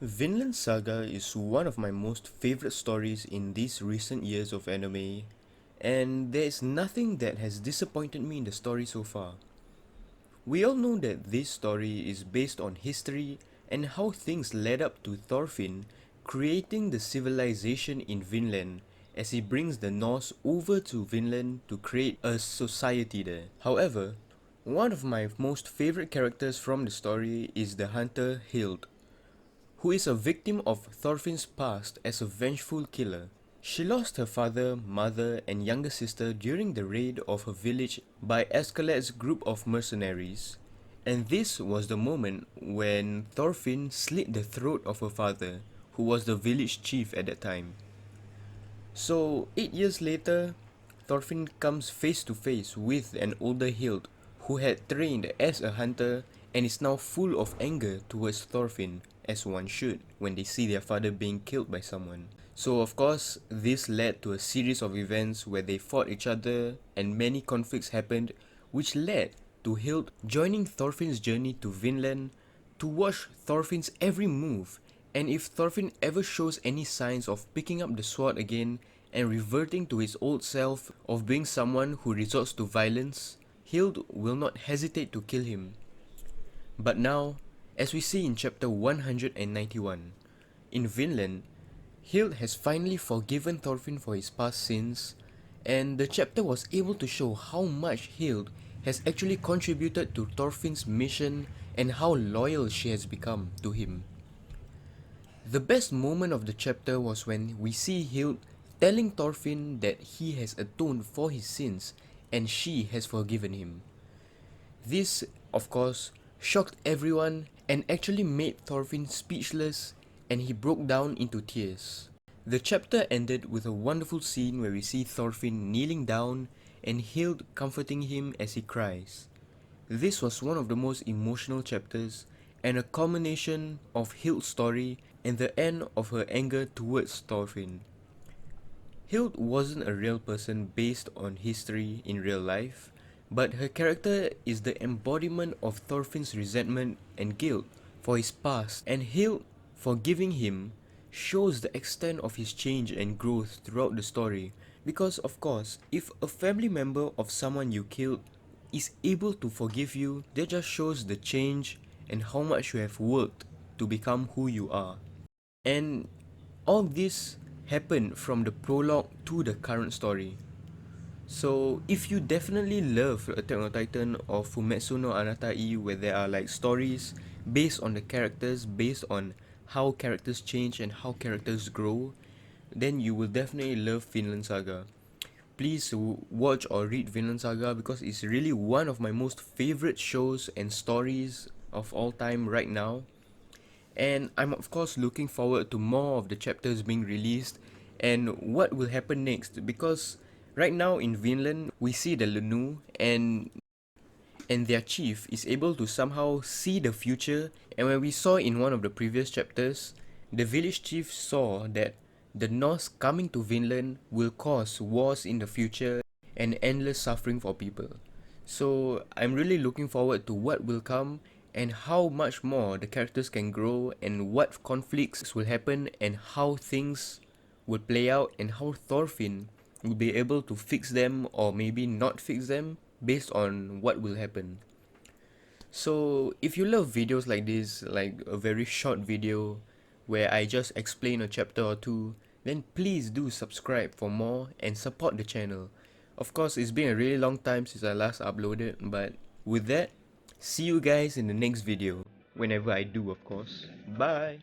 Vinland Saga is one of my most favorite stories in these recent years of anime, and there is nothing that has disappointed me in the story so far. We all know that this story is based on history and how things led up to Thorfinn creating the civilization in Vinland as he brings the Norse over to Vinland to create a society there. However, one of my most favorite characters from the story is the hunter Hild, who is a victim of Thorfinn's past as a vengeful killer. She lost her father, mother, and younger sister during the raid of her village by Askeladd's group of mercenaries, and this was the moment when Thorfinn slit the throat of her father, who was the village chief at that time. So, 8 years later, Thorfinn comes face to face with an older Hild who had trained as a hunter and is now full of anger towards Thorfinn, as one should when they see their father being killed by someone. So of course, this led to a series of events where they fought each other and many conflicts happened, which led to Hild joining Thorfinn's journey to Vinland to watch Thorfinn's every move, and if Thorfinn ever shows any signs of picking up the sword again and reverting to his old self of being someone who resorts to violence, Hild will not hesitate to kill him. But now, as we see in chapter 191, in Vinland, Hild has finally forgiven Thorfinn for his past sins, and the chapter was able to show how much Hild has actually contributed to Thorfinn's mission and how loyal she has become to him. The best moment of the chapter was when we see Hild telling Thorfinn that he has atoned for his sins and she has forgiven him. This, of course, shocked everyone and actually made Thorfinn speechless, and he broke down into tears. The chapter ended with a wonderful scene where we see Thorfinn kneeling down and Hild comforting him as he cries. This was one of the most emotional chapters and a culmination of Hild's story and the end of her anger towards Thorfinn. Hild wasn't a real person based on history in real life, but her character is the embodiment of Thorfinn's resentment and guilt for his past, and Hild forgiving him shows the extent of his change and growth throughout the story. Because of course, if a family member of someone you killed is able to forgive you, that just shows the change and how much you have worked to become who you are. And all this happened from the prologue to the current story. So if you definitely love Attack on Titan or Fumetsu no Anatai, where there are like stories based on the characters, based on how characters change and how characters grow, then you will definitely love Vinland Saga. Please watch or read Vinland Saga because it's really one of my most favorite shows and stories of all time right now. And I'm of course looking forward to more of the chapters being released and what will happen next, because right now in Vinland we see the Lenu and their chief is able to somehow see the future, and when we saw in one of the previous chapters, the village chief saw that the Norse coming to Vinland will cause wars in the future and endless suffering for people. So I'm really looking forward to what will come and how much more the characters can grow and what conflicts will happen and how things would play out and how Thorfinn will be able to fix them or maybe not fix them based on what will happen. So if you love videos like this, like a very short video where I just explain a chapter or two, then please do subscribe for more and support the channel. Of course, it's been a really long time since I last uploaded, but with that, see you guys in the next video, whenever I do of course. Bye!